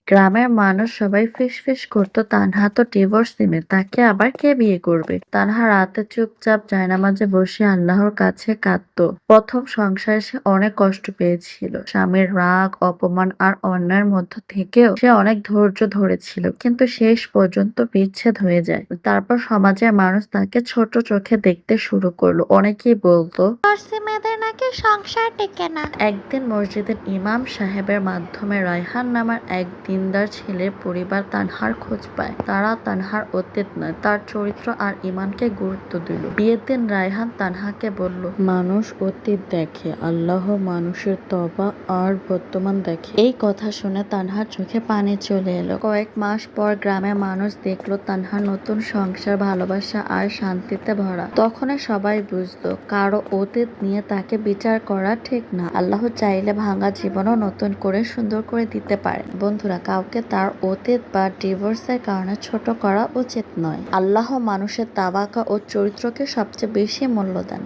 গ্রামের মানুষ সবাই ফিসফিস করতো তানহা তো ডিভোর্স দিবে, তাকে আবার কে বিয়ে করবে। তানহা রাতে চুপচাপ জায়নামাজে বসে আল্লাহর কাছে কাঁদতো। প্রথম সংসারে সে অনেক কষ্ট পেয়েছিল, স্বামীর রাগ, অপমান আর অন্যায়ের মধ্য থেকেও সে অনেক ধৈর্য ধরেছিল, কিন্তু শেষ পর্যন্ত বিচ্ছেদ হয়ে যায়। তারপর সমাজের মানুষ তাকে ছোট চোখে দেখতে শুরু করলো। অনেকেই বলতো ডিভোর্সি মেয়েদের নাকি সংসার টেকে না। একদিন মসজিদের ইমাম সাহেবের মাধ্যমে রায়হান নামের এক দিনদার ছেলের পরিবার তানহার খোঁজ পায়। তারা তানহার অতীত নয়, তার চরিত্র আর ইমানকে গুরুত্ব দিল। বিয়ের দিন রায়হান তানহাকে বলল, মানুষ অতীত দেখে, আল্লাহ মানুষের তওবা আর বর্তমান দেখে। এই কথা শুনে তানহার চোখে পানি চলে এলো। কয়েক মাস পর গ্রামের মানুষ দেখলো তানহার নতুন সংসার ভালোবাসা আর শান্তিতে ভরা। তখনই সবাই বুঝলো কারো অতীত নিয়ে তাকে বিচার করা ঠিক না। আল্লাহ চাইলে ভাঙা জীবনও নতুন করে সুন্দর করে দিতে পারেন। বন্ধুরা, কাউকে তার অতীত বা ডিভোর্সের কারণে ছোট করা উচিত নয়। আল্লাহ মানুষের তাওয়াক্কুল ও চরিত্রকে সবচেয়ে বেশি মূল্য দেন।